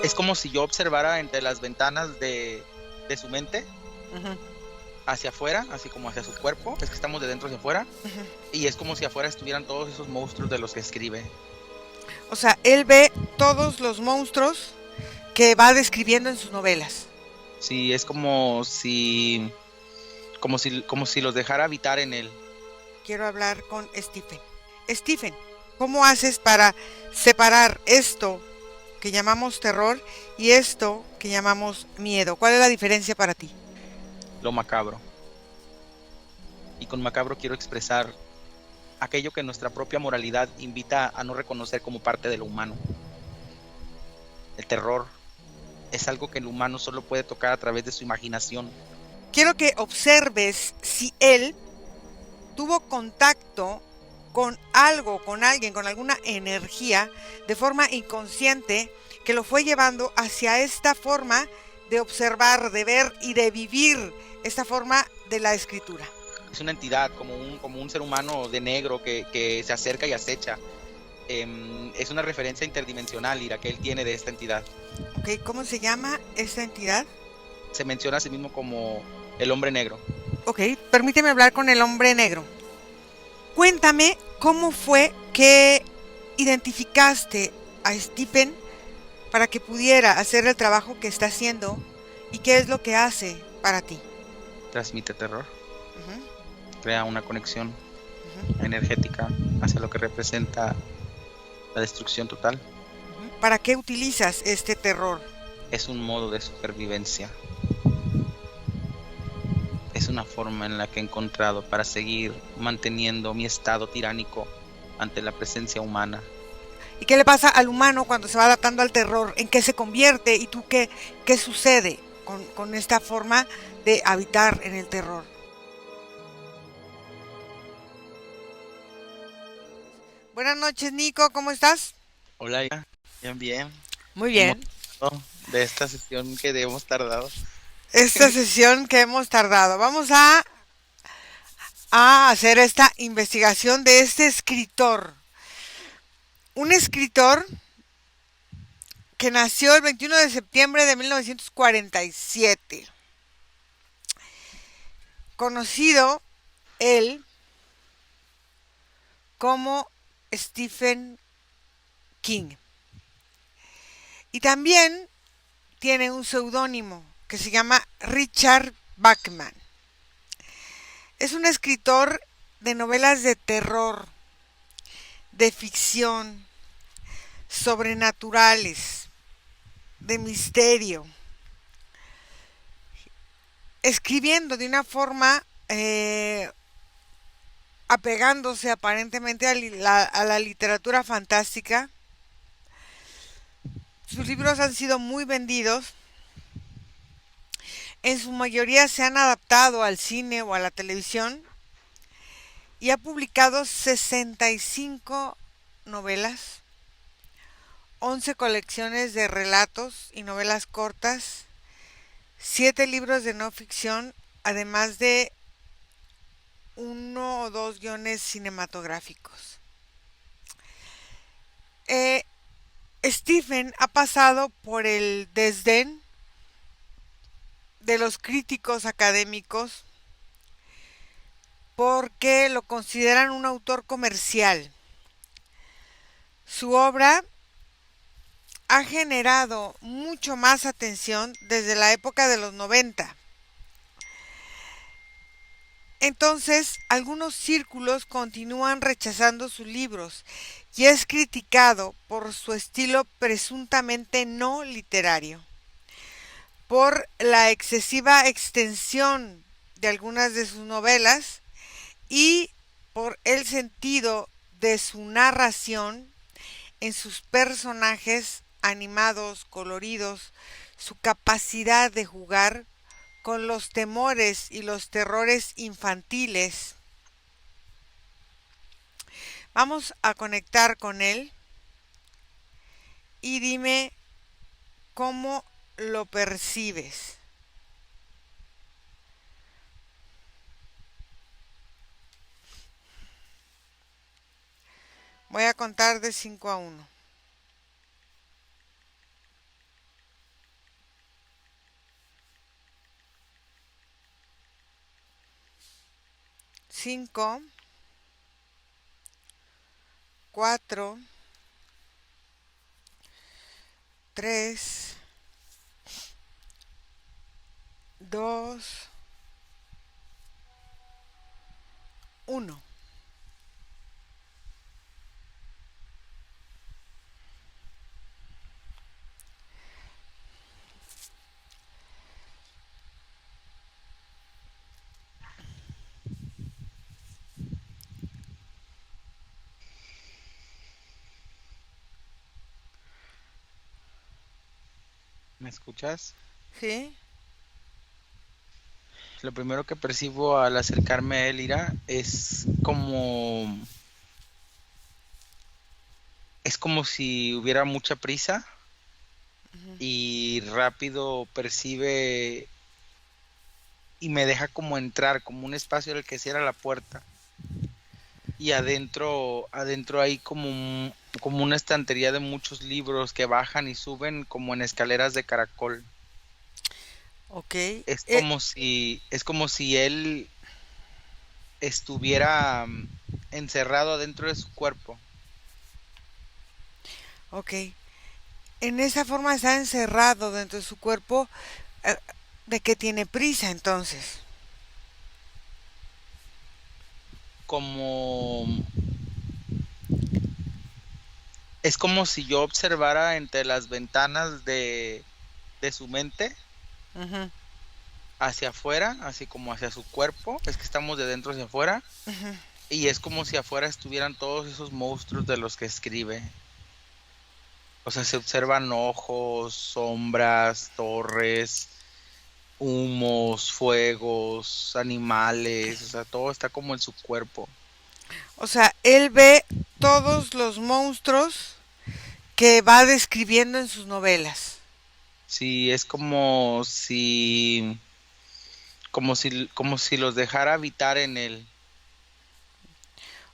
Es como si yo observara entre las ventanas de su mente Ujú, hacia afuera, así como hacia su cuerpo. Es que estamos de dentro hacia afuera. ujú. Y es como si afuera estuvieran todos esos monstruos de los que escribe. O sea, él ve todos los monstruos que va describiendo en sus novelas. Sí, es como si los dejara habitar en él. Quiero hablar con Stephen. Stephen, ¿cómo haces para separar esto que llamamos terror y esto que llamamos miedo? ¿Cuál es la diferencia para ti? Lo macabro. Y con macabro quiero expresar aquello que nuestra propia moralidad invita a no reconocer como parte de lo humano. El terror es algo que el humano solo puede tocar a través de su imaginación. Quiero que observes si él tuvo contacto con algo, con alguien, con alguna energía de forma inconsciente que lo fue llevando hacia esta forma de observar, de ver y de vivir esta forma de la escritura. Es una entidad, como un ser humano de negro que se acerca y acecha. Es una referencia interdimensional, Ira, que él tiene de esta entidad. ¿Ok? ¿Cómo se llama esta entidad? Se menciona a sí mismo como el hombre negro. Ok, permíteme hablar con el hombre negro. Cuéntame cómo fue que identificaste a Stephen para que pudiera hacer el trabajo que está haciendo y qué es lo que hace para ti. Transmite terror, Ujú, crea una conexión ujú, energética hacia lo que representa la destrucción total. ujú. ¿Para qué utilizas este terror? Es un modo de supervivencia. Es una forma en la que he encontrado para seguir manteniendo mi estado tiránico ante la presencia humana. ¿Y qué le pasa al humano cuando se va adaptando al terror? ¿En qué se convierte? ¿Y tú qué sucede con esta forma de habitar en el terror? Buenas noches, Nico, ¿cómo estás? Hola, Ira. Bien, bien. Muy bien. Emocionado de esta sesión que hemos tardado. Esta sesión que hemos tardado. Vamos a hacer esta investigación de este escritor. Un escritor que nació el 21 de septiembre de 1947. Conocido él como Stephen King. Y también tiene un seudónimo que se llama Richard Bachman. Es un escritor de novelas de terror, de ficción, sobrenaturales, de misterio, escribiendo de una forma apegándose aparentemente a la literatura fantástica. Sus libros han sido muy vendidos. En su mayoría se han adaptado al cine o a la televisión y ha publicado 65 novelas, 11 colecciones de relatos y novelas cortas, 7 libros de no ficción, además de uno o dos guiones cinematográficos. Eh, Stephen ha pasado por el desdén de los críticos académicos porque lo consideran un autor comercial. Su obra ha generado mucho más atención desde la época de los 90. Entonces, algunos círculos continúan rechazando sus libros y es criticado por su estilo presuntamente no literario, por la excesiva extensión de algunas de sus novelas y por el sentido de su narración en sus personajes animados, coloridos, su capacidad de jugar con los temores y los terrores infantiles. Vamos a conectar con él y dime cómo lo percibes. Voy a contar de 5 a 1. 5, 4, 3, 2, 1. ¿Me escuchas? ¿Sí? Lo primero que percibo al acercarme a él, Ira, es como si hubiera mucha prisa Ujú. y rápido percibe y me deja como entrar, como un espacio en el que cierra la puerta. Y adentro hay como una estantería de muchos libros que bajan y suben como en escaleras de caracol. Ok. Es como si él estuviera encerrado adentro de su cuerpo. Ok. En esa forma está encerrado dentro de su cuerpo. eh, ¿De qué tiene prisa entonces? Como es como si yo observara entre las ventanas de su mente Ujú, hacia afuera, así como hacia su cuerpo. Es que estamos de dentro hacia afuera. ujú. Y es como si afuera estuvieran todos esos monstruos de los que escribe. O sea, se observan ojos, sombras, torres, humos, fuegos, animales, o sea, todo está como en su cuerpo. O sea, él ve todos los monstruos que va describiendo en sus novelas. Sí, es como si los dejara habitar en él,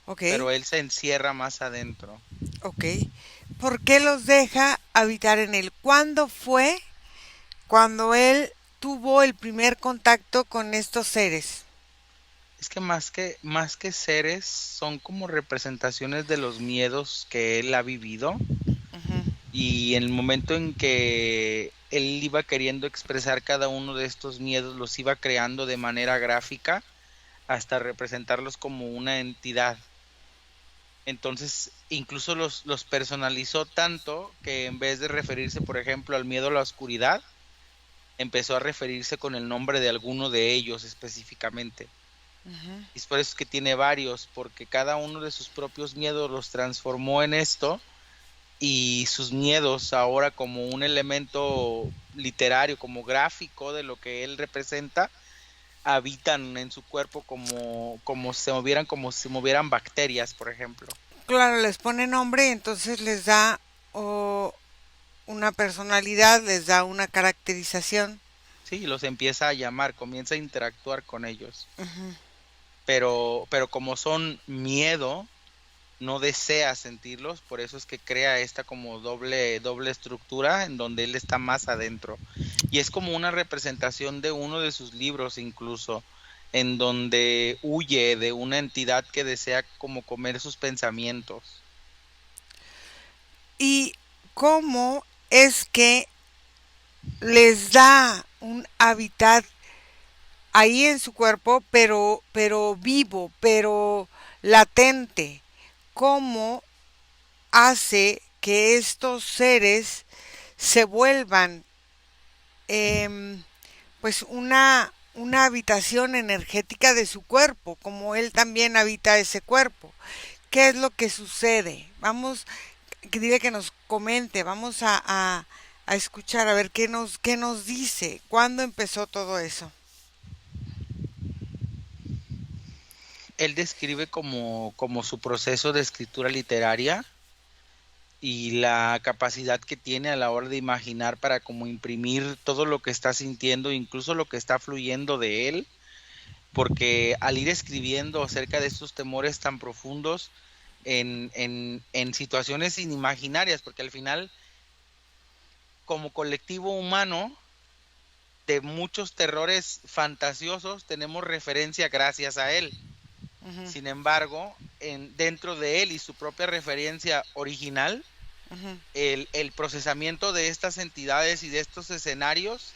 Ok, pero él se encierra más adentro. ok. ¿Por qué los deja habitar en él? ¿Cuándo fue cuando él tuvo el primer contacto con estos seres? Es que más que seres, son como representaciones de los miedos que él ha vivido. Ujú. Y en el momento en que él iba queriendo expresar cada uno de estos miedos, los iba creando de manera gráfica hasta representarlos como una entidad. Entonces, incluso los personalizó tanto que en vez de referirse, por ejemplo, al miedo a la oscuridad, empezó a referirse con el nombre de alguno de ellos específicamente. Y es por eso que tiene varios, porque cada uno de sus propios miedos los transformó en esto, y sus miedos ahora como un elemento literario, como gráfico de lo que él representa, habitan en su cuerpo como si se movieran bacterias, por ejemplo. Claro, les pone nombre y entonces les da o una personalidad, les da una caracterización. Sí, los empieza a llamar, comienza a interactuar con ellos. Ujú. Pero como son miedo, no desea sentirlos, por eso es que crea esta como doble estructura en donde él está más adentro. Y es como una representación de uno de sus libros incluso, en donde huye de una entidad que desea como comer sus pensamientos. ¿Y cómo es que les da un hábitat ahí en su cuerpo, pero vivo, pero latente? ¿Cómo hace que estos seres se vuelvan em, pues una habitación energética de su cuerpo, como él también habita ese cuerpo? ¿Qué es lo que sucede? Vamos, que dile que nos comente, vamos a escuchar, a ver qué nos dice, cuándo empezó todo eso. Él describe como su proceso de escritura literaria y la capacidad que tiene a la hora de imaginar para como imprimir todo lo que está sintiendo, incluso lo que está fluyendo de él, porque al ir escribiendo acerca de estos temores tan profundos en situaciones inimaginarias, porque al final, como colectivo humano, de muchos terrores fantasiosos tenemos referencia gracias a él. Ujú, Sin embargo, dentro de él y su propia referencia original, ujú. el procesamiento de estas entidades y de estos escenarios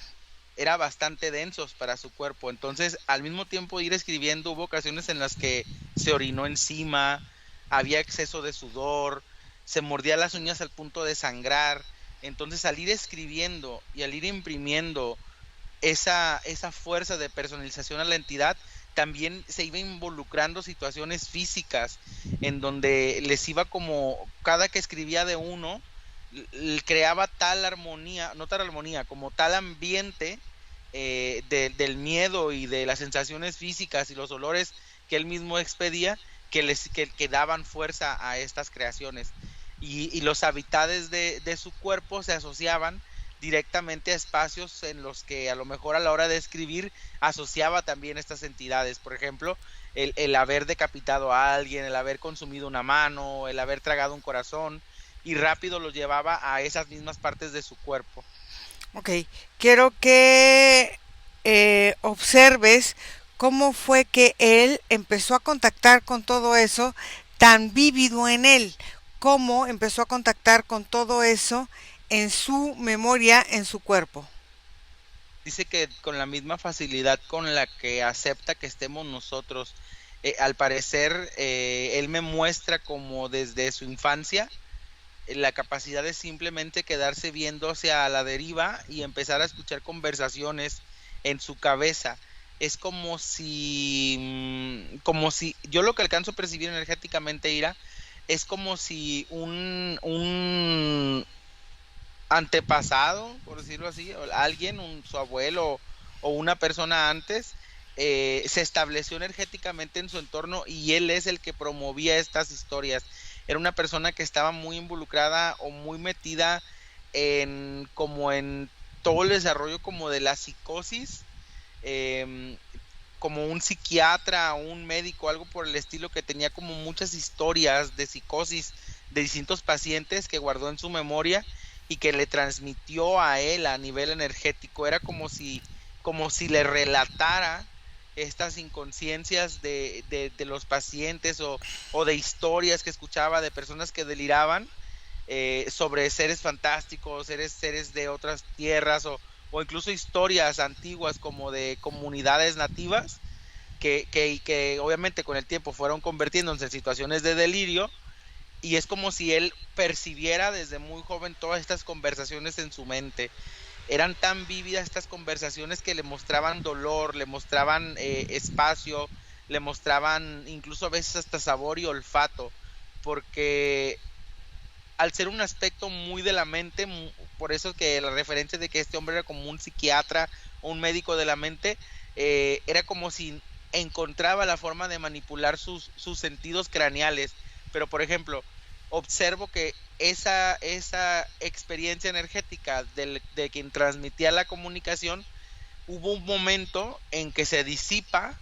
era bastante densos para su cuerpo. Entonces, al mismo tiempo de ir escribiendo, hubo ocasiones en las que se orinó encima, había exceso de sudor, se mordía las uñas al punto de sangrar. Entonces, al ir escribiendo y al ir imprimiendo esa fuerza de personalización a la entidad, también se iba involucrando situaciones físicas en donde les iba como, cada que escribía de uno, creaba tal armonía, no tal armonía, como tal ambiente del miedo y de las sensaciones físicas y los olores que él mismo expedía, que daban fuerza a estas creaciones. Y los habitares de su cuerpo se asociaban directamente a espacios en los que a lo mejor a la hora de escribir asociaba también estas entidades. Por ejemplo, el haber decapitado a alguien, el haber consumido una mano, el haber tragado un corazón, y rápido lo llevaba a esas mismas partes de su cuerpo. Ok, quiero que observes cómo fue que él empezó a contactar con todo eso tan vívido en él, cómo empezó a contactar con todo eso en su memoria, en su cuerpo. Dice que con la misma facilidad con la que acepta que estemos nosotros, al parecer, él me muestra como desde su infancia la capacidad de simplemente quedarse viendo hacia la deriva y empezar a escuchar conversaciones en su cabeza. Es como si, yo lo que alcanzo a percibir energéticamente, Ira, es como si un antepasado, por decirlo así, o alguien, su abuelo o una persona antes, se estableció energéticamente en su entorno y él es el que promovía estas historias. Era una persona que estaba muy involucrada o muy metida como en todo el desarrollo como de la psicosis, em, como un psiquiatra o un médico, algo por el estilo, que tenía como muchas historias de psicosis de distintos pacientes que guardó en su memoria y que le transmitió a él a nivel energético. Era como si le relatara estas inconsciencias de los pacientes o de historias que escuchaba de personas que deliraban, sobre seres fantásticos, seres de otras tierras o incluso historias antiguas como de comunidades nativas que obviamente con el tiempo fueron convirtiéndose en situaciones de delirio, y es como si él percibiera desde muy joven todas estas conversaciones en su mente. Eran tan vívidas estas conversaciones que le mostraban dolor, le mostraban espacio, le mostraban incluso a veces hasta sabor y olfato, porque al ser un aspecto muy de la mente, por eso que la referencia de que este hombre era como un psiquiatra o un médico de la mente, era como si encontraba la forma de manipular sus sentidos craneales. Pero, por ejemplo, observo que esa experiencia energética de quien transmitía la comunicación, hubo un momento en que se disipa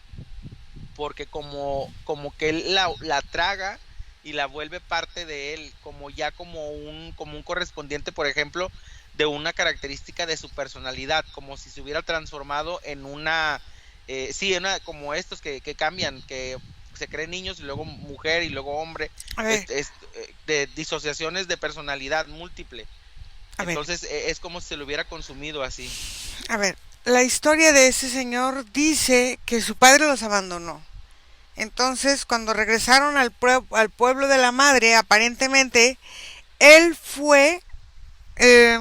porque como que él la traga y la vuelve parte de él, como ya como un correspondiente, por ejemplo, de una característica de su personalidad, como si se hubiera transformado en sí, como estos que cambian, que se creen niños y luego mujer y luego hombre, A ver, de disociaciones de personalidad múltiple. a ver, Entonces es como si se lo hubiera consumido así. a ver. La historia de ese señor dice que su padre los abandonó. Entonces, cuando regresaron al pueblo de la madre, aparentemente, él fue, eh,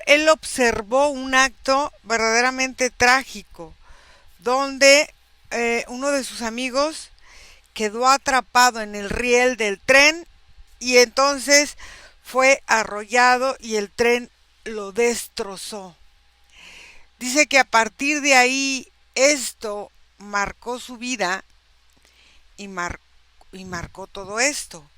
él observó un acto verdaderamente trágico, donde uno de sus amigos quedó atrapado en el riel del tren y entonces fue arrollado y el tren lo destrozó. Dice que a partir de ahí esto marcó su vida y, y marcó todo esto.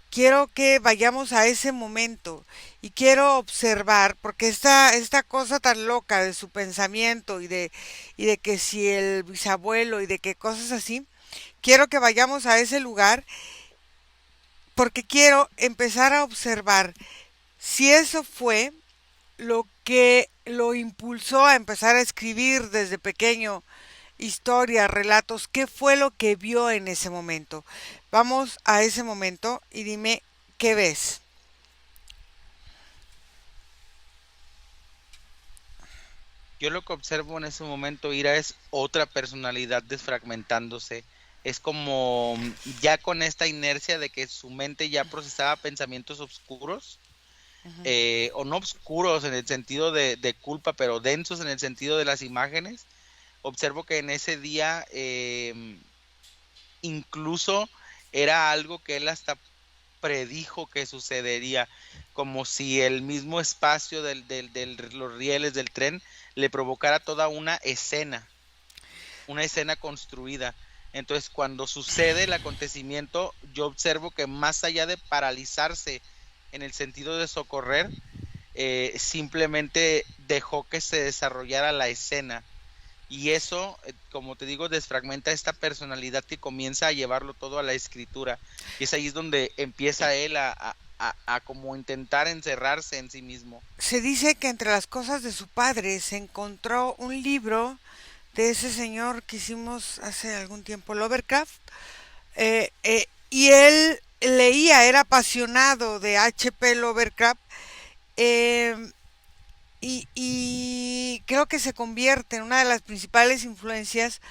Quiero que vayamos a ese momento y quiero observar, porque esta cosa tan loca de su pensamiento y de que si el bisabuelo y de que cosas así, quiero que vayamos a ese lugar porque quiero empezar a observar si eso fue lo que lo impulsó a empezar a escribir desde pequeño historias, relatos, qué fue lo que vio en ese momento. Vamos a ese momento y dime qué ves. Yo lo que observo en ese momento, Ira, es otra personalidad desfragmentándose. Es como ya con esta inercia de que su mente ya procesaba pensamientos oscuros, Ujú. o no oscuros en el sentido de culpa, pero densos en el sentido de las imágenes. Observo que en ese día incluso era algo que él hasta predijo que sucedería, como si el mismo espacio los rieles del tren le provocara toda una escena construida. Entonces, cuando sucede el acontecimiento, yo observo que más allá de paralizarse en el sentido de socorrer, simplemente dejó que se desarrollara la escena. Y eso, como te digo, desfragmenta esta personalidad que comienza a llevarlo todo a la escritura. Y es ahí es donde empieza él a como intentar encerrarse en sí mismo. Se dice que entre las cosas de su padre se encontró un libro de ese señor que hicimos hace algún tiempo, Lovecraft, y él leía, era apasionado de H.P. Lovecraft, eh, y creo que se convierte en una de las principales influencias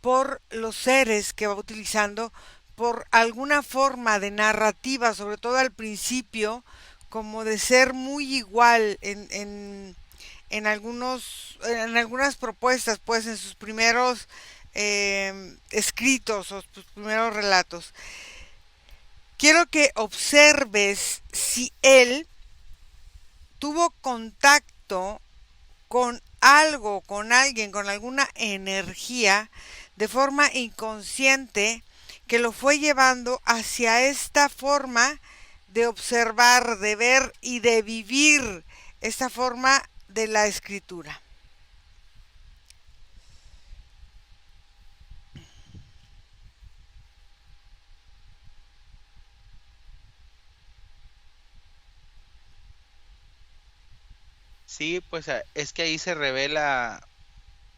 por los seres que va utilizando, por alguna forma de narrativa, sobre todo al principio, como de ser muy igual en algunas propuestas, pues en sus primeros escritos o sus primeros relatos. Quiero que observes si él tuvo contacto con algo, con alguien, con alguna energía de forma inconsciente que lo fue llevando hacia esta forma de observar, de ver y de vivir esta forma de la escritura. Sí, pues es que ahí se revela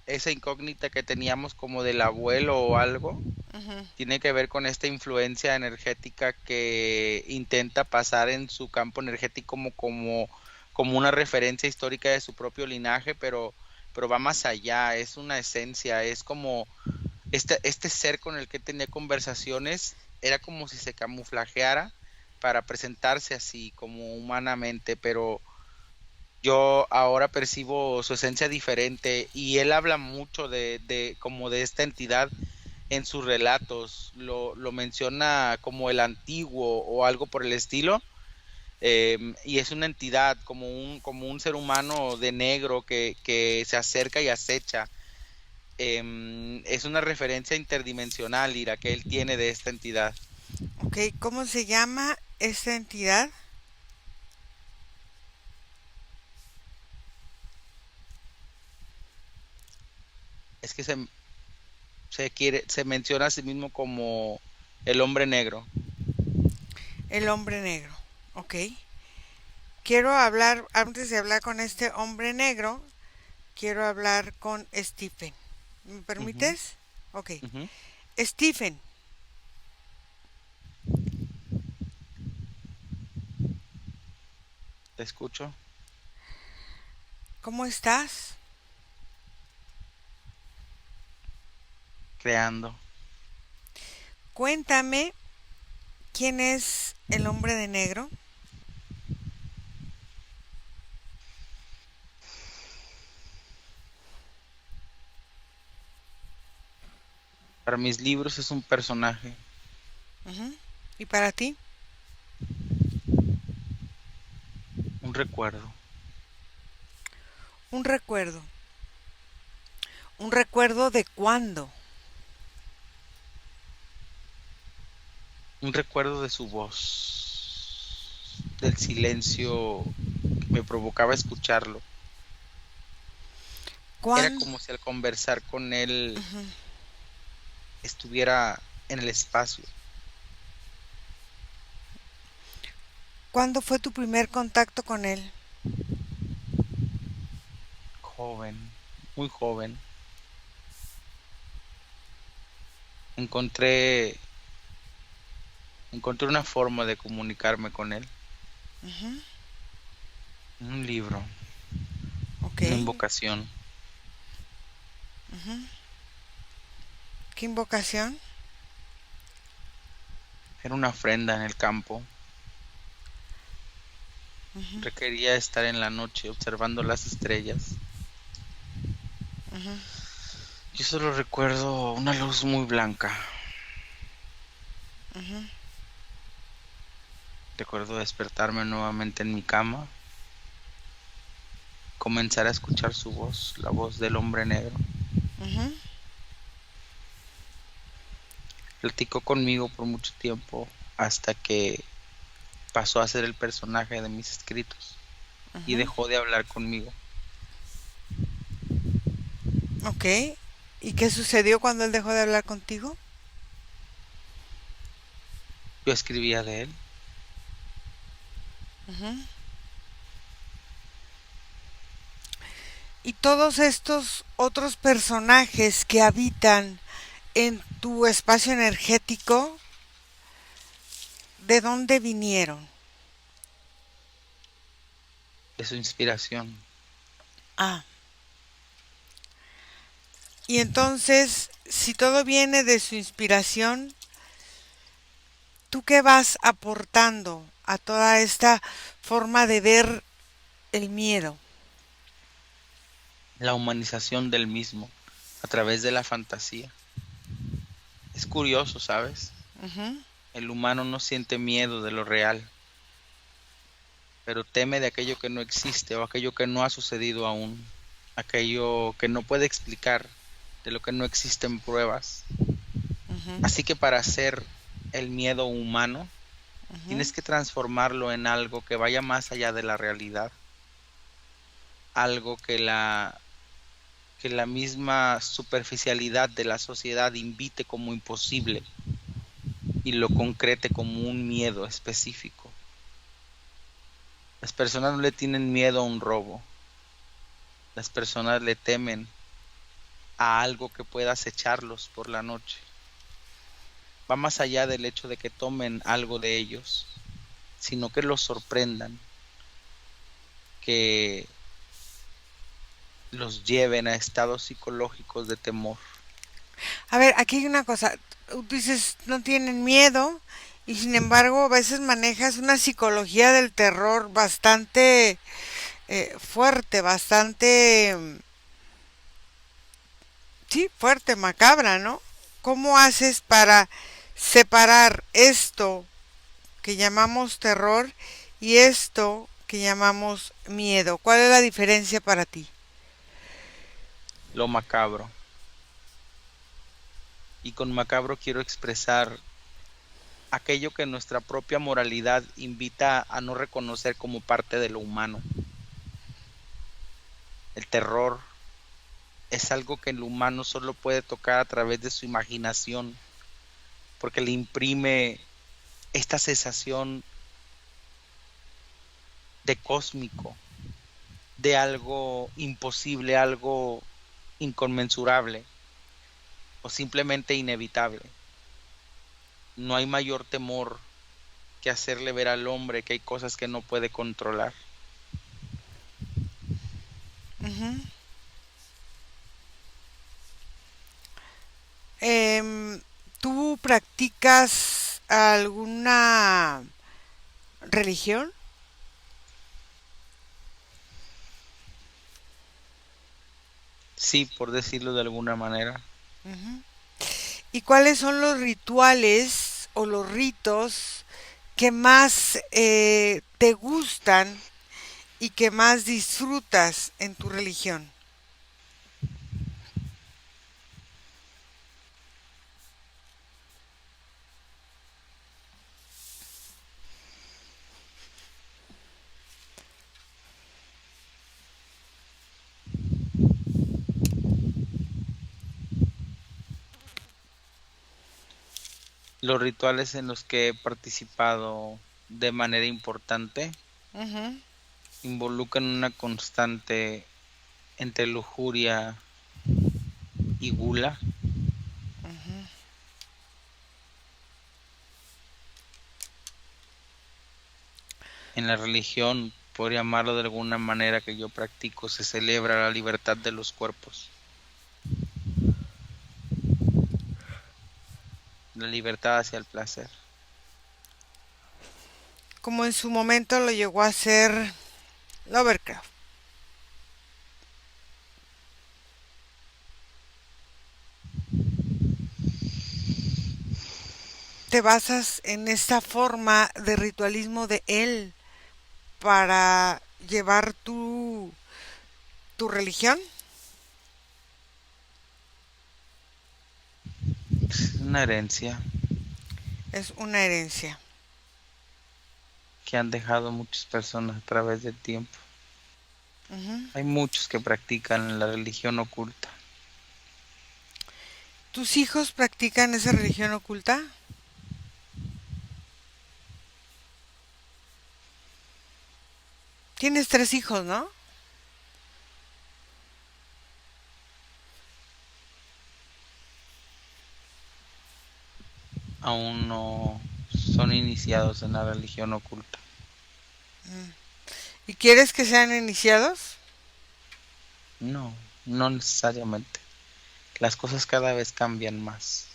esa incógnita que teníamos como del abuelo o algo. Ujú. Tiene que ver con esta influencia energética que intenta pasar en su campo energético como una referencia histórica de su propio linaje, pero va más allá, es una esencia, es como este ser con el que tenía conversaciones, era como si se camuflajeara para presentarse así como humanamente, pero yo ahora percibo su esencia diferente y él habla mucho de como de esta entidad en sus relatos, lo menciona como el antiguo o algo por el estilo, y es una entidad como un ser humano de negro que se acerca y acecha. Es una referencia interdimensional, Ira, que él tiene de esta entidad. Ok, ¿cómo se llama esta entidad? Es que se menciona a sí mismo como el hombre negro. El hombre negro. Ok. Quiero hablar, antes de hablar con este hombre negro, quiero hablar con Stephen. ¿Me Ujú, permites? Ok. ujú. Stephen, Te escucho, ¿cómo estás? creando. Cuéntame quién es el hombre de negro. Para mis libros es un personaje, Ujú. ¿Y para ti? un recuerdo. Un recuerdo. ¿Un recuerdo de cuándo? Un recuerdo de su voz, del silencio que me provocaba escucharlo. Era ¿Cuándo? como si al conversar con él Ujú. estuviera en el espacio. ¿Cuándo fue tu primer contacto con él? Joven, muy joven. encontré, encontré una forma de comunicarme con él, Ujú. un libro, Ok. una invocación. Ujú. ¿Qué invocación? Era una ofrenda en el campo. Ujú. Requería estar en la noche observando las estrellas. Ujú. Yo solo recuerdo una luz muy blanca. Ujú. Recuerdo despertarme nuevamente en mi cama, comenzar a escuchar su voz, la voz del hombre negro. Ujú. Platicó conmigo por mucho tiempo hasta que pasó a ser el personaje de mis escritos y Ujú. dejó de hablar conmigo. Ok. ¿Y qué sucedió cuando él dejó de hablar contigo? Yo escribía de él. Ujú. Y todos estos otros personajes que habitan en tu espacio energético, ¿de dónde vinieron? De su inspiración. Ah, y entonces, si todo viene de su inspiración, ¿tú qué vas aportando a toda esta forma de ver el miedo? La humanización del mismo a través de la fantasía. Es curioso, ¿sabes? Ujú. El humano no siente miedo de lo real, pero teme de aquello que no existe o aquello que no ha sucedido aún, aquello que no puede explicar, de lo que no existen pruebas. Ujú. Así que para hacer el miedo humano, Ujú. tienes que transformarlo en algo que vaya más allá de la realidad, algo que la misma superficialidad de la sociedad invite como imposible y lo concrete como un miedo específico. Las personas no le tienen miedo a un robo, las personas le temen a algo que pueda acecharlos por la noche. Va más allá del hecho de que tomen algo de ellos, sino que los sorprendan, que los lleven a estados psicológicos de temor. A ver, aquí hay una cosa. Tú dices, no tienen miedo y sin embargo a veces manejas una psicología del terror bastante fuerte, bastante, sí, fuerte, macabra, ¿no? ¿Cómo haces para separar esto que llamamos terror y esto que llamamos miedo? ¿Cuál es la diferencia para ti? Lo macabro. Y con macabro quiero expresar aquello que nuestra propia moralidad invita a no reconocer como parte de lo humano. El terror es algo que el humano solo puede tocar a través de su imaginación, porque le imprime esta sensación de cósmico, de algo imposible, algo inconmensurable o simplemente inevitable. No hay mayor temor que hacerle ver al hombre que hay cosas que no puede controlar. Ujú. ¿Tú practicas alguna religión? Sí, por decirlo de alguna manera. Ujú. ¿Y cuáles son los rituales o los ritos que más te gustan y que más disfrutas en tu religión? Los rituales en los que he participado de manera importante Ujú. involucran una constante entre lujuria y gula, En la religión, por llamarlo de alguna manera que yo practico, se celebra la libertad de los cuerpos, la libertad hacia el placer. Como en su momento lo llegó a hacer Lovecraft. Te basas en esta forma de ritualismo de él para llevar tu religión. Es una herencia Es una herencia. que han dejado muchas personas a través del tiempo. Ujú. Hay muchos que practican la religión oculta. ¿Tus hijos practican esa religión oculta? Tienes 3 hijos, ¿no? Aún no son iniciados en la religión oculta. ¿Y quieres que sean iniciados? No, no necesariamente. Las cosas cada vez cambian más.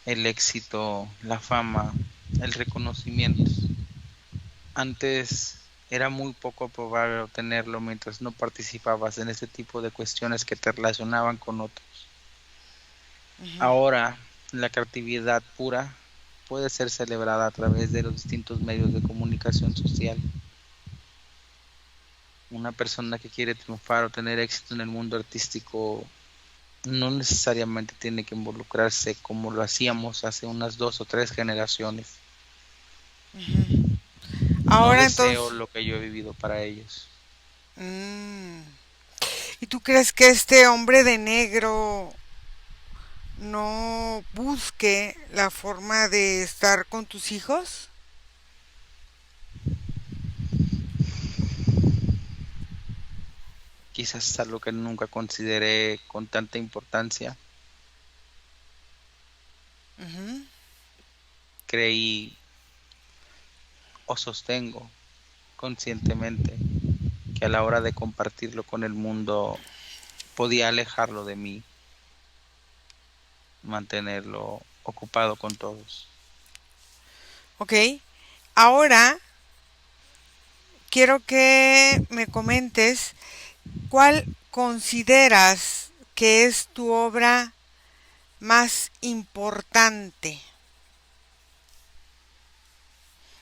El éxito, la fama, el reconocimiento. Antes era muy poco probable obtenerlo mientras no participabas en este tipo de cuestiones que te relacionaban con otros. Ujú. Ahora, la creatividad pura puede ser celebrada a través de los distintos medios de comunicación social. Una persona que quiere triunfar o tener éxito en el mundo artístico no necesariamente tiene que involucrarse como lo hacíamos hace unas 2 o 3 generaciones. Ujú. No Ahora deseo entonces... lo que yo he vivido para ellos. Mm, ¿y tú crees que este hombre de negro no busque la forma de estar con tus hijos? Quizás es algo que nunca consideré con tanta importancia. Ujú. Creí o sostengo conscientemente que a la hora de compartirlo con el mundo podía alejarlo de mí, mantenerlo ocupado con todos. Ok. Ahora quiero que me comentes cuál consideras que es tu obra más importante.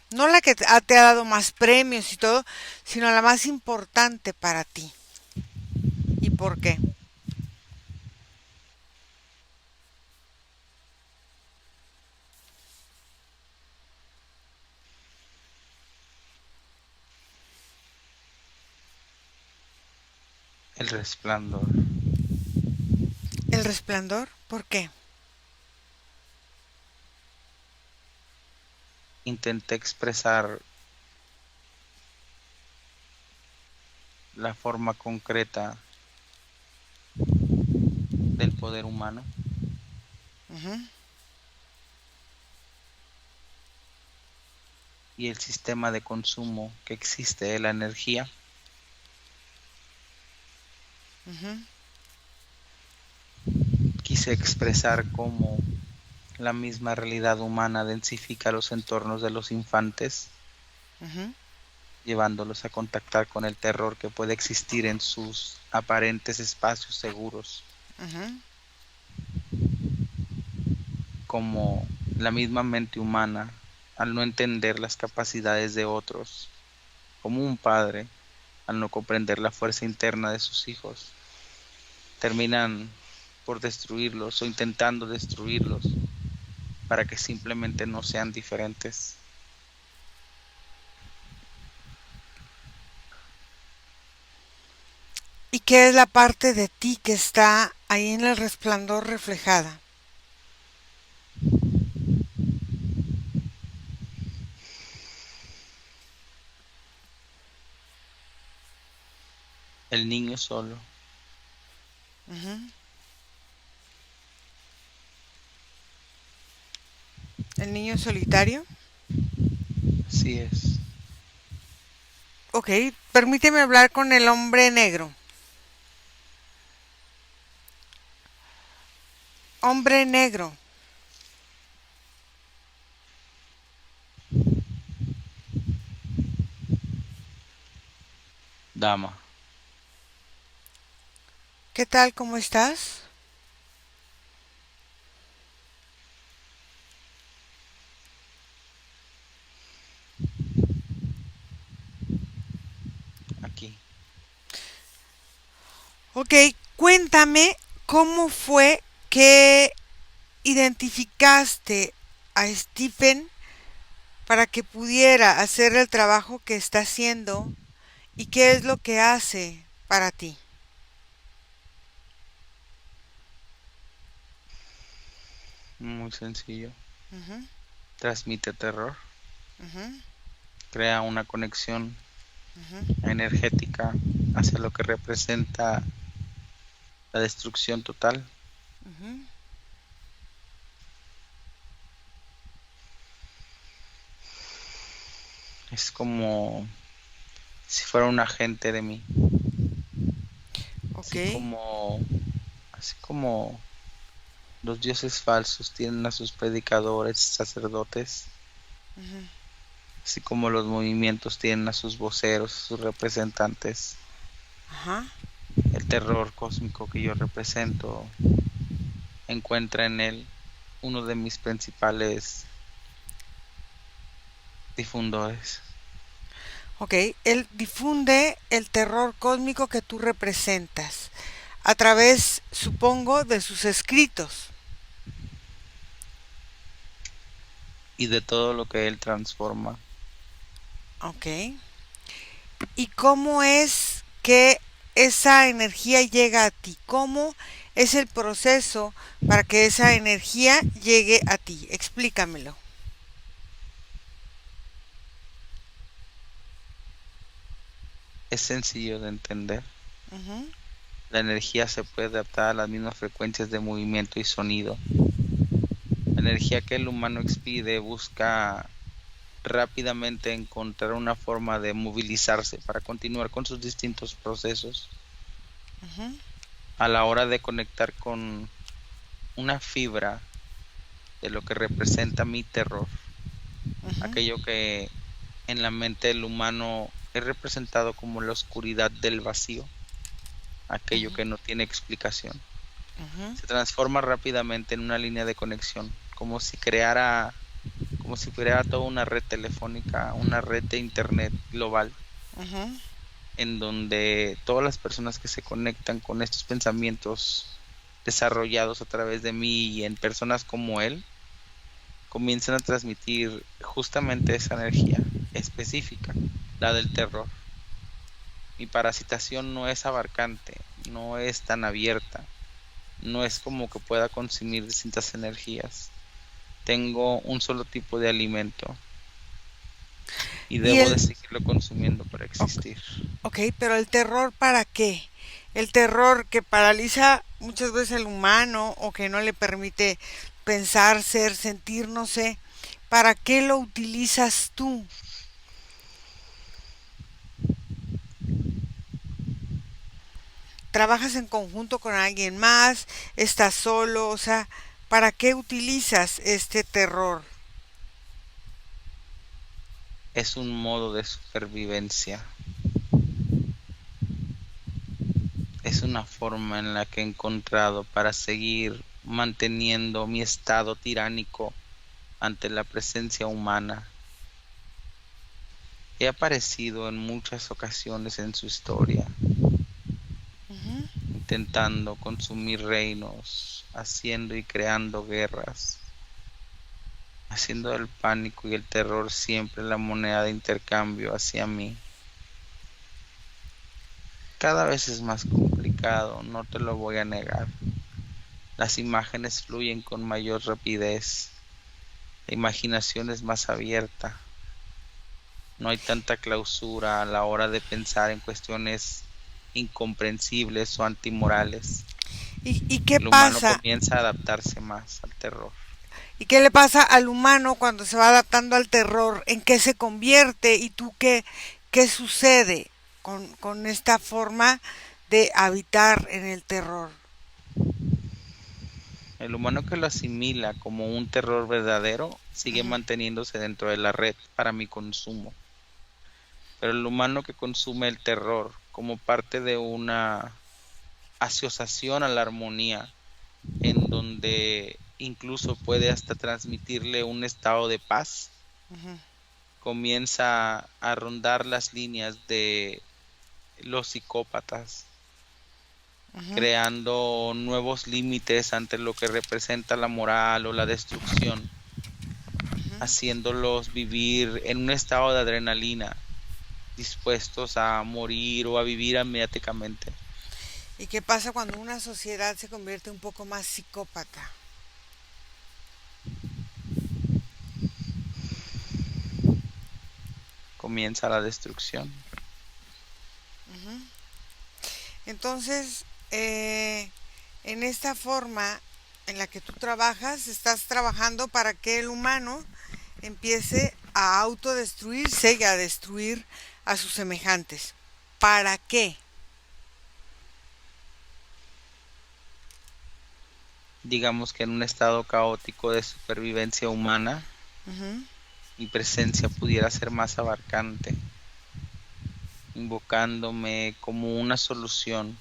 No la que te ha dado más premios y todo, sino la más importante para ti. ¿Y por qué? El resplandor. El resplandor, ¿por qué? Intenté expresar la forma concreta del poder humano Ujú. y el sistema de consumo que existe de la energía. Ujú. Quise expresar cómo la misma realidad humana densifica los entornos de los infantes, Ujú. llevándolos a contactar con el terror que puede existir en sus aparentes espacios seguros, Ujú. como la misma mente humana, al no entender las capacidades de otros, como un padre, al no comprender la fuerza interna de sus hijos, terminan por destruirlos o intentando destruirlos para que simplemente no sean diferentes. ¿Y qué es la parte de ti que está ahí en el resplandor reflejada? El niño solo, Ujú. ¿El niño solitario? así es. Ok, permíteme hablar con el hombre negro. Hombre negro, Dama, ¿qué tal? ¿Cómo estás? aquí. Ok, cuéntame cómo fue que identificaste a Stephen para que pudiera hacer el trabajo que está haciendo y qué es lo que hace para ti. Muy sencillo. Ujú, Transmite terror. ujú, Crea una conexión ujú, energética hacia lo que representa la destrucción total. ujú. Es como si fuera un agente de mí. Ok. Así como, así como los dioses falsos tienen a sus predicadores, sacerdotes, Ujú, así como los movimientos tienen a sus voceros, sus representantes. ajá. El terror cósmico que yo represento encuentra en él uno de mis principales difundores. Ok, él difunde el terror cósmico que tú representas a través, supongo, de sus escritos. Y de todo lo que él transforma. Ok. ¿Y cómo es que esa energía llega a ti? ¿Cómo es el proceso para que esa energía llegue a ti? Explícamelo. Es sencillo de entender. Ujú, La energía se puede adaptar a las mismas frecuencias de movimiento y sonido. La energía que el humano expide busca rápidamente encontrar una forma de movilizarse para continuar con sus distintos procesos. ujú, A la hora de conectar con una fibra de lo que representa mi terror, ujú, aquello que en la mente del humano es representado como la oscuridad del vacío, aquello ujú, que no tiene explicación. ujú, Se transforma rápidamente en una línea de conexión, como si creara toda una red telefónica, una red de internet global, ujú. en donde todas las personas que se conectan con estos pensamientos desarrollados a través de mí y en personas como él, comienzan a transmitir justamente esa energía específica, la del terror. Mi parasitación no es abarcante, no es tan abierta, no es como que pueda consumir distintas energías. Tengo un solo tipo de alimento y Y debo de el, seguirlo consumiendo para ok, existir. ok, pero el terror ¿para qué? El terror que paraliza muchas veces al humano o que no le permite pensar, ser, sentir, no sé. ¿Para qué lo utilizas tú? ¿Trabajas en conjunto con alguien más? ¿Estás solo? O sea, ¿para qué utilizas este terror? Es un modo de supervivencia, es una forma en la que he encontrado para seguir manteniendo mi estado tiránico ante la presencia humana. He aparecido en muchas ocasiones en su historia, Ujú, intentando consumir reinos, haciendo y creando guerras, haciendo del pánico y el terror siempre la moneda de intercambio hacia mí. Cada vez es más complicado, no te lo voy a negar. Las imágenes fluyen con mayor rapidez, la imaginación es más abierta, no hay tanta clausura a la hora de pensar en cuestiones incomprensibles o antimorales. ¿Y qué El humano pasa? comienza a adaptarse más al terror. ¿Y qué le pasa al humano cuando se va adaptando al terror? ¿En qué se convierte? ¿Y tú qué sucede con esta forma de habitar en el terror. El humano que lo asimila como un terror verdadero sigue Ujú, manteniéndose dentro de la red para mi consumo. Pero el humano que consume el terror como parte de una asociación a la armonía, en donde incluso puede hasta transmitirle un estado de paz, ujú, comienza a rondar las líneas de los psicópatas, ujú, creando nuevos límites ante lo que representa la moral o la destrucción, ujú. haciéndolos vivir en un estado de adrenalina, dispuestos a morir o a vivir mediáticamente. ¿Y qué pasa cuando una sociedad se convierte un poco más psicópata? Comienza la destrucción. Ujú. Entonces, en esta forma en la que tú trabajas, estás trabajando para que el humano empiece a autodestruirse y a destruir a sus semejantes. ¿Para qué? Digamos que en un estado caótico de supervivencia humana, Ujú, mi presencia pudiera ser más abarcante, invocándome como una solución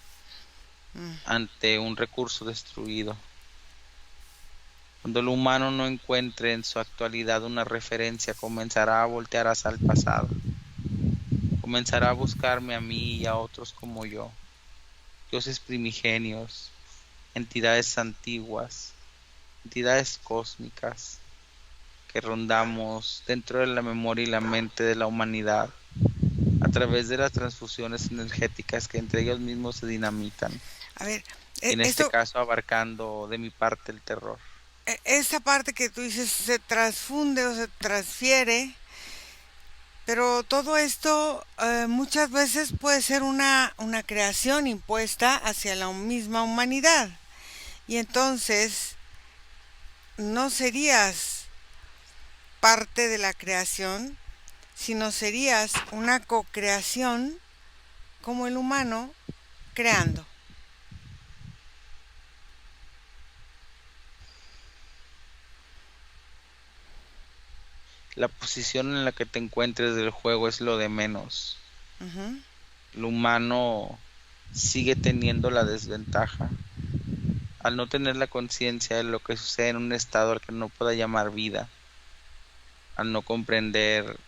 mm. ante un recurso destruido. Cuando el humano no encuentre en su actualidad una referencia, comenzará a voltear hacia el pasado, comenzará a buscarme a mí y a otros como yo, dioses primigenios, entidades antiguas, entidades cósmicas que rondamos dentro de la memoria y la mente de la humanidad a través de las transfusiones energéticas que entre ellos mismos se dinamitan, A ver, y en este esto, caso abarcando de mi parte el terror. esta parte que tú dices se transfunde o se transfiere, pero todo esto muchas veces puede ser una creación impuesta hacia la misma humanidad. Y entonces no serías parte de la creación, sino serías una co-creación como el humano creando. La posición en la que te encuentres del juego es lo de menos. Ujú, El humano sigue teniendo la desventaja al no tener la conciencia de lo que sucede en un estado al que no pueda llamar vida, al no comprender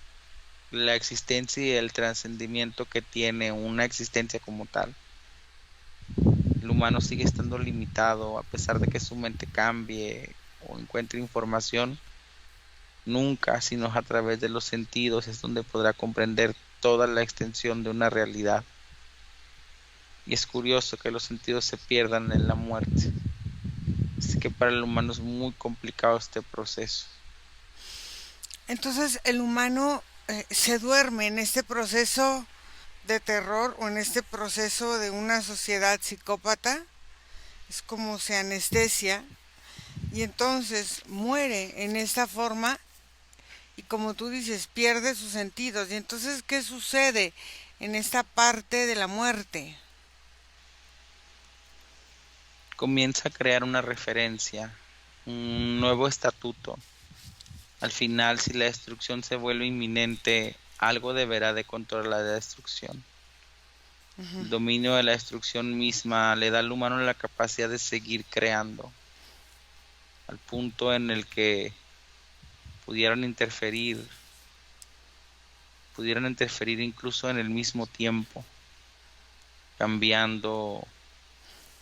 la existencia y el trascendimiento que tiene una existencia como tal. El humano sigue estando limitado a pesar de que su mente cambie o encuentre información. Nunca, sino a través de los sentidos, es donde podrá comprender toda la extensión de una realidad. Y es curioso que los sentidos se pierdan en la muerte. Así que para el humano es muy complicado este proceso. entonces el humano se duerme en este proceso de terror o en este proceso de una sociedad psicópata, es como se anestesia y entonces muere en esta forma y como tú dices, pierde sus sentidos. Y entonces, ¿qué sucede en esta parte de la muerte? Comienza a crear una referencia, un nuevo estatuto. Al final, si la destrucción se vuelve inminente, algo deberá de controlar la destrucción. Ujú, El dominio de la destrucción misma le da al humano la capacidad de seguir creando, al punto en el que pudieran interferir, pudieran interferir incluso en el mismo tiempo, cambiando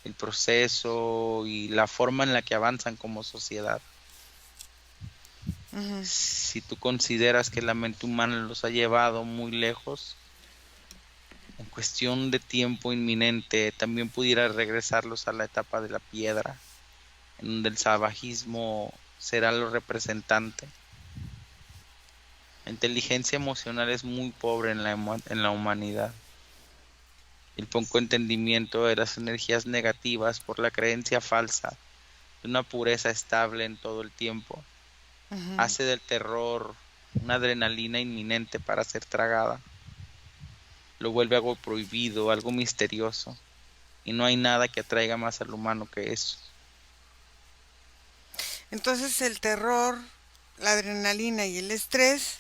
el proceso y la forma en la que avanzan como sociedad. ujú. Si tú consideras que la mente humana los ha llevado muy lejos, en cuestión de tiempo inminente, también pudiera regresarlos a la etapa de la piedra, en donde el salvajismo será lo representante. La inteligencia emocional es muy pobre en la humanidad. El poco entendimiento de las energías negativas por la creencia falsa de una pureza estable en todo el tiempo Ujú. hace del terror una adrenalina inminente para ser tragada. lo vuelve algo prohibido, algo misterioso, y no hay nada que atraiga más al humano que eso. Entonces el terror, la adrenalina y el estrés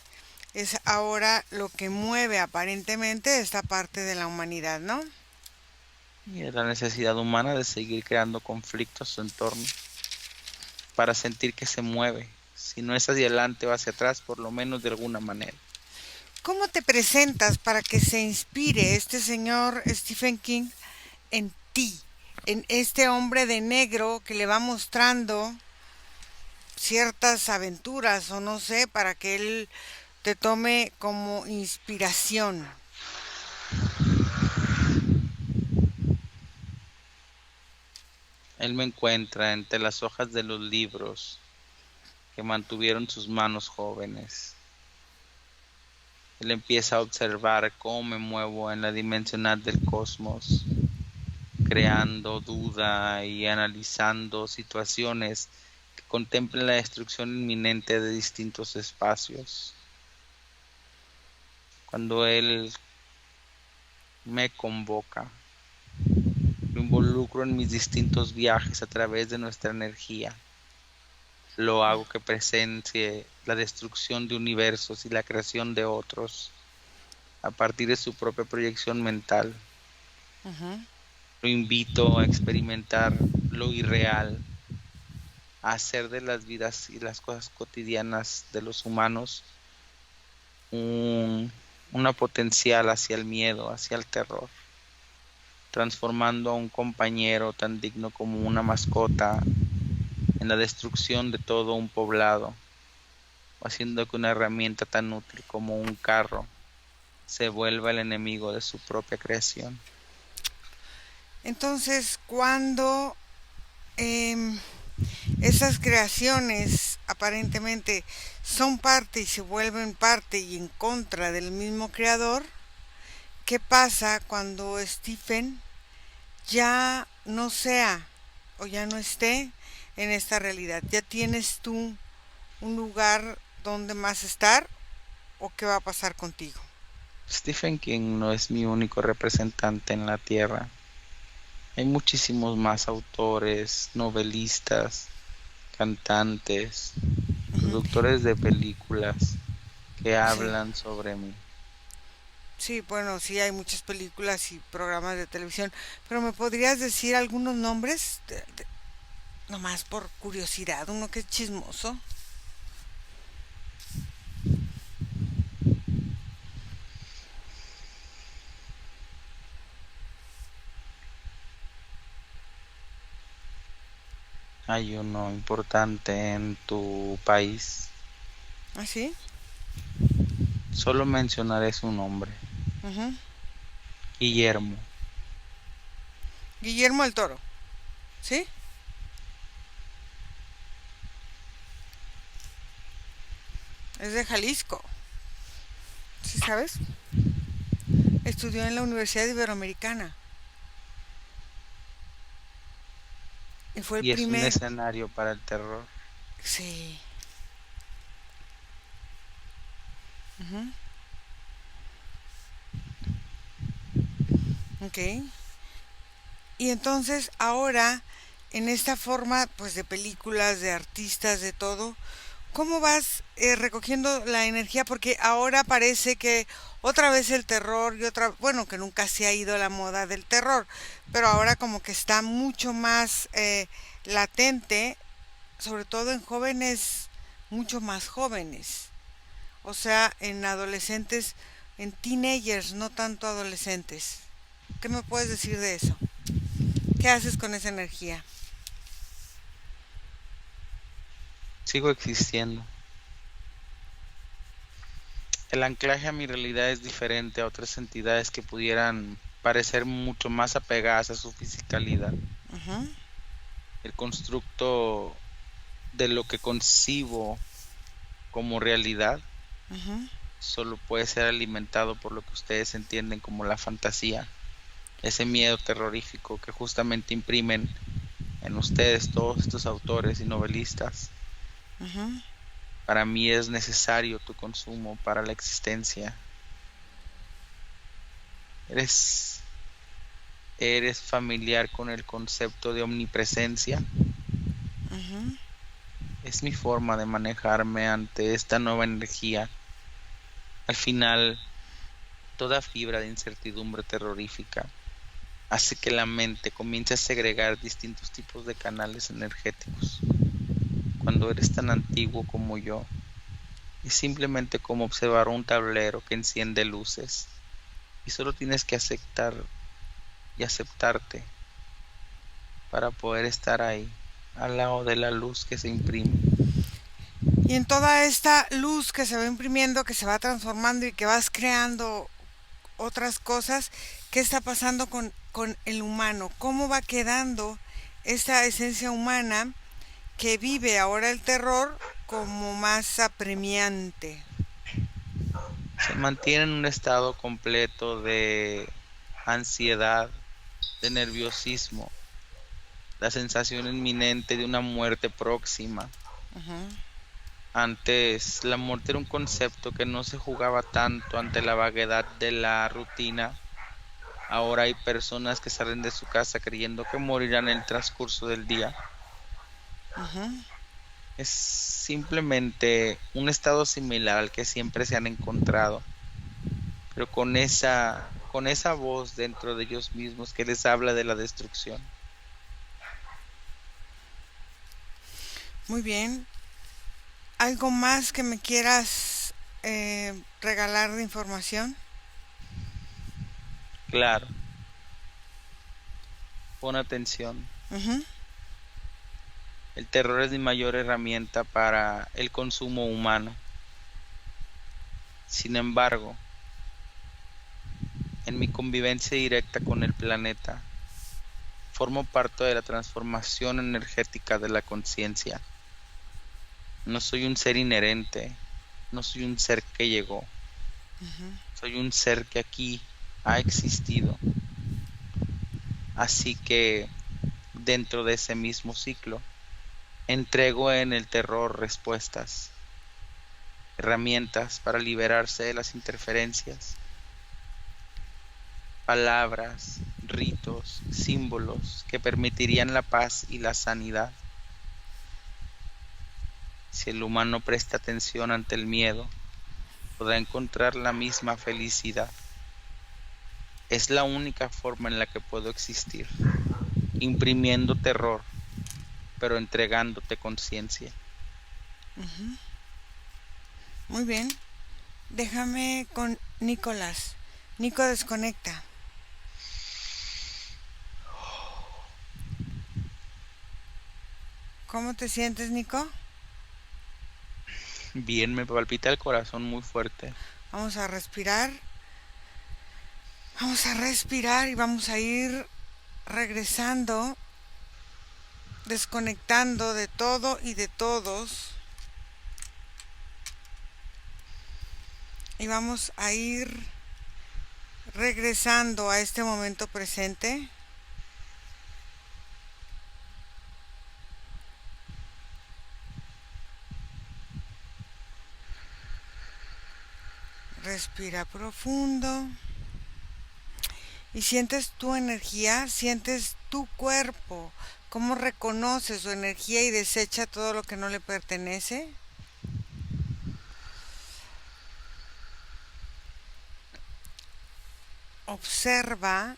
es ahora lo que mueve aparentemente esta parte de la humanidad, ¿no? Y es la necesidad humana de seguir creando conflictos a su entorno para sentir que se mueve, si no es hacia adelante o hacia atrás, por lo menos de alguna manera. ¿Cómo te presentas para que se inspire este señor Stephen King en ti, en este hombre de negro que le va mostrando ciertas aventuras o no sé, para que él te tome como inspiración? Él me encuentra entre las hojas de los libros que mantuvieron sus manos jóvenes. Él empieza a observar cómo me muevo en la dimensional del cosmos, creando duda y analizando situaciones que contemplan la destrucción inminente de distintos espacios. Cuando Él me convoca, lo involucro en mis distintos viajes a través de nuestra energía. Lo hago que presencie la destrucción de universos y la creación de otros a partir de su propia proyección mental. Ujú. Lo invito a experimentar lo irreal, a hacer de las vidas y las cosas cotidianas de los humanos una potencial hacia el miedo, hacia el terror, transformando a un compañero tan digno como una mascota en la destrucción de todo un poblado, haciendo que una herramienta tan útil como un carro se vuelva el enemigo de su propia creación. Entonces, cuando em, esas creaciones aparentemente son parte y se vuelven parte y en contra del mismo creador, ¿qué pasa cuando Stephen ya no sea o ya no esté en esta realidad? ¿Ya tienes tú un lugar donde más estar o qué va a pasar contigo? Stephen King no es mi único representante en la Tierra. Hay muchísimos más autores, novelistas, cantantes, Ujú. productores de películas que Sí, hablan sobre mí. sí, bueno, sí hay muchas películas y programas de televisión, pero ¿me podrías decir algunos nombres? Nomás por curiosidad, uno que es chismoso. Hay uno importante en tu país. ¿Ah, sí? Solo mencionaré su nombre. Ujú. Guillermo. Guillermo el Toro, ¿sí? Es de Jalisco, ¿sí sabes? Estudió en la Universidad Iberoamericana y fue el Y es un primer... escenario para el terror. Sí. Ujú. Ok. Y entonces ahora, en esta forma, pues de películas, de artistas, de todo, ¿cómo vas recogiendo la energía? Porque ahora parece que otra vez el terror y otra, bueno, que nunca se ha ido la moda del terror, pero ahora como que está mucho más latente, sobre todo en jóvenes, mucho más jóvenes. O sea, en adolescentes, en teenagers, no tanto adolescentes. ¿Qué me puedes decir de eso? ¿Qué haces con esa energía? Sigo existiendo. El anclaje a mi realidad es diferente a otras entidades que pudieran parecer mucho más apegadas a su fisicalidad. Ujú, El constructo de lo que concibo como realidad ujú. solo puede ser alimentado por lo que ustedes entienden como la fantasía, ese miedo terrorífico que justamente imprimen en ustedes todos estos autores y novelistas. Ujú. Para mí es necesario tu consumo para la existencia. ¿Eres, eres familiar con el concepto de omnipresencia? Ujú. Es mi forma de manejarme ante esta nueva energía. Al final, toda fibra de incertidumbre terrorífica hace que la mente comience a segregar distintos tipos de canales energéticos. Cuando eres tan antiguo como yo, es simplemente como observar un tablero que enciende luces y solo tienes que aceptar y aceptarte para poder estar ahí, al lado de la luz que se imprime. Y en toda esta luz que se va imprimiendo, que se va transformando y que vas creando otras cosas, ¿qué está pasando con el humano? ¿Cómo va quedando esta esencia humana que vive ahora el terror como más apremiante? Se mantiene en un estado completo de ansiedad, de nerviosismo, la sensación inminente de una muerte próxima. Ujú. Antes, la muerte era un concepto que no se jugaba tanto ante la vaguedad de la rutina. Ahora hay personas que salen de su casa creyendo que morirán en el transcurso del día. Ujú. Es simplemente un estado similar al que siempre se han encontrado, pero con esa voz dentro de ellos mismos que les habla de la destrucción. Muy bien. ¿Algo más que me quieras regalar de información? Claro, pon atención. Ujú. El terror es mi mayor herramienta para el consumo humano. Sin embargo, en mi convivencia directa con el planeta, formo parte de la transformación energética de la conciencia. No soy un ser inherente, no soy un ser que llegó, soy un ser que aquí ha existido. Así que, dentro de ese mismo ciclo, entrego en el terror respuestas, herramientas para liberarse de las interferencias, palabras, ritos, símbolos que permitirían la paz y la sanidad. Si el humano presta atención ante el miedo, podrá encontrar la misma felicidad. Es la única forma en la que puedo existir, imprimiendo terror, pero entregándote conciencia. Muy bien. Déjame con Nicolás. Nico, desconecta. ¿Cómo te sientes, Nico? Bien, me palpita el corazón muy fuerte. Vamos a respirar. Vamos a respirar y vamos a ir regresando, desconectando de todo y de todos. Y vamos a ir regresando a este momento presente. Respira profundo. Y sientes tu energía, sientes tu cuerpo, cómo reconoce su energía y desecha todo lo que no le pertenece. Observa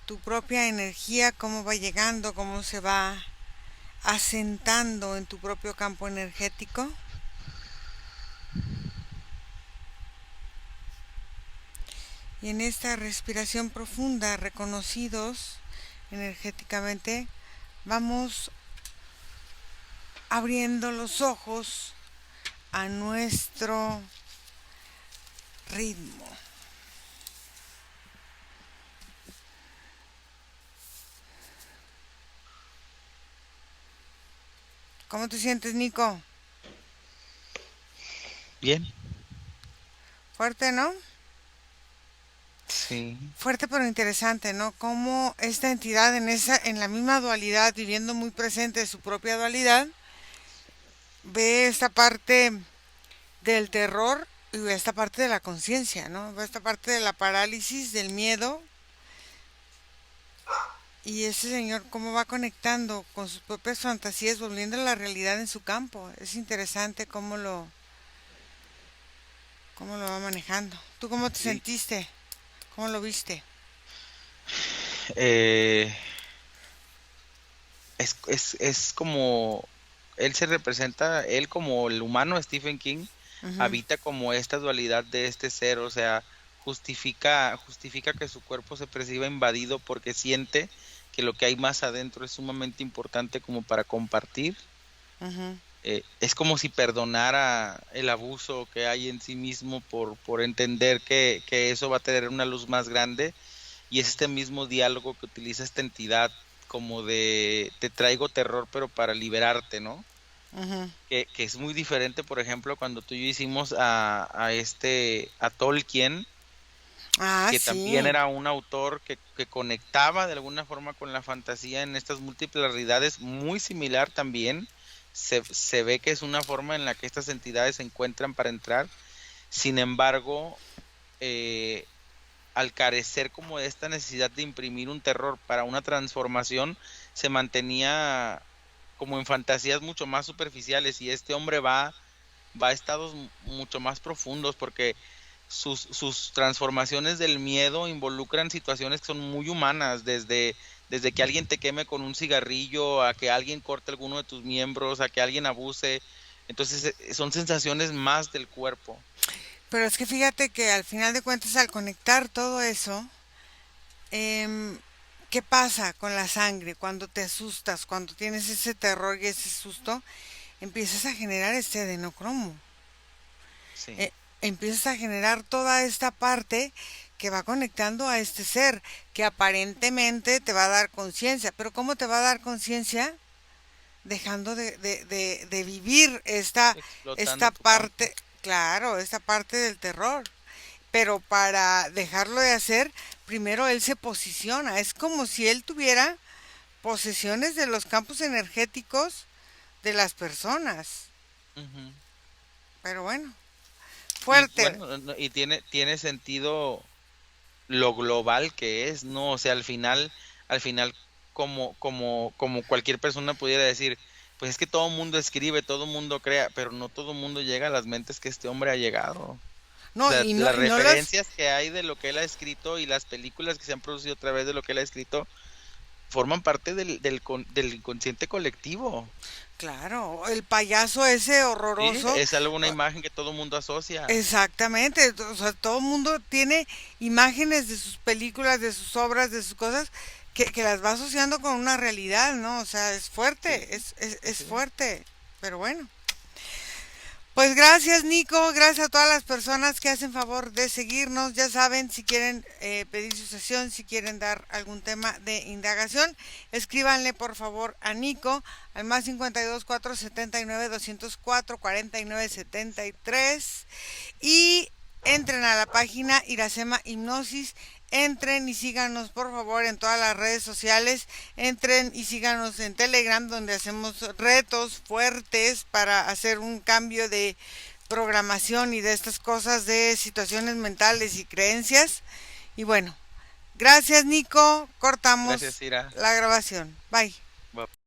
tu propia energía, cómo va llegando, cómo se va asentando en tu propio campo energético. Y en esta respiración profunda, reconocidos energéticamente, vamos abriendo los ojos a nuestro ritmo. ¿Cómo te sientes, Nico? Bien, Fuerte, ¿no? sí, Fuerte pero interesante, ¿no? Cómo esta entidad en la misma dualidad, viviendo muy presente de su propia dualidad, ve esta parte del terror y esta parte de la conciencia, ¿no? Esta parte de la parálisis, del miedo, y ese señor cómo va conectando con sus propias fantasías, volviendo a la realidad en su campo. Es interesante cómo lo va manejando. ¿Tú cómo te Sí. sentiste? ¿Cómo lo viste? Eh, es como, él se representa, él como el humano Stephen King, Ujú, habita como esta dualidad de este ser, o sea, justifica que su cuerpo se perciba invadido porque siente que lo que hay más adentro es sumamente importante como para compartir. ujú, Es como si perdonara el abuso que hay en sí mismo por entender que eso va a tener una luz más grande, y es este mismo diálogo que utiliza esta entidad como de te traigo terror pero para liberarte, ¿no? ujú. Que es muy diferente, por ejemplo, cuando tú y yo hicimos a Tolkien, Ah, que también sí. era un autor que conectaba de alguna forma con la fantasía en estas múltiples realidades, muy similar también. Se ve que es una forma en la que estas entidades se encuentran para entrar. Sin embargo, eh, al carecer como de esta necesidad de imprimir un terror para una transformación, se mantenía como en fantasías mucho más superficiales, y este hombre va a estados mucho más profundos porque sus transformaciones del miedo involucran situaciones que son muy humanas, desde que alguien te queme con un cigarrillo, a que alguien corte alguno de tus miembros, a que alguien abuse. Entonces son sensaciones más del cuerpo. Pero es que fíjate que al final de cuentas, al conectar todo eso, em, ¿qué pasa con la sangre? Cuando te asustas, cuando tienes ese terror y ese susto, empiezas a generar este adenocromo. Sí. eh, Empiezas a generar toda esta parte que va conectando a este ser, que aparentemente te va a dar conciencia. Pero ¿cómo te va a dar conciencia? Dejando de vivir esta Explotando tu campo. parte, claro, esta parte del terror. Pero para dejarlo de hacer, primero él se posiciona. Es como si él tuviera posesiones de los campos energéticos de las personas. Ujú. Pero bueno, Y fuerte. bueno, y tiene sentido lo global que es, ¿no? O sea, al final, como cualquier persona pudiera decir, pues es que todo el mundo escribe, todo el mundo crea, pero no todo el mundo llega a las mentes que este hombre ha llegado. O No, sea, y no, las y no los. referencias que hay de lo que él ha escrito y las películas que se han producido a través de lo que él ha escrito forman parte del inconsciente colectivo. Claro, el payaso ese Sí, horroroso. es algo, una imagen que todo el mundo asocia. Exactamente, o sea, todo el mundo tiene imágenes de sus películas, de sus obras, de sus cosas, que las va asociando con una realidad, ¿no? O sea, es Sí, fuerte, sí, es sí. fuerte, pero bueno. Pues gracias, Nico, gracias a todas las personas que hacen favor de seguirnos. Ya saben, si quieren pedir su sesión, si quieren dar algún tema de indagación, escríbanle por favor a Nico al más 52 479 204 49 73 y entren a la página Iracema Hipnosis. Entren y síganos por favor en todas las redes sociales. Entren y síganos en Telegram, donde hacemos retos fuertes para hacer un cambio de programación y de estas cosas de situaciones mentales y creencias. Y bueno, gracias Nico. Gracias, Cortamos Ira. la grabación. Bye. Bye.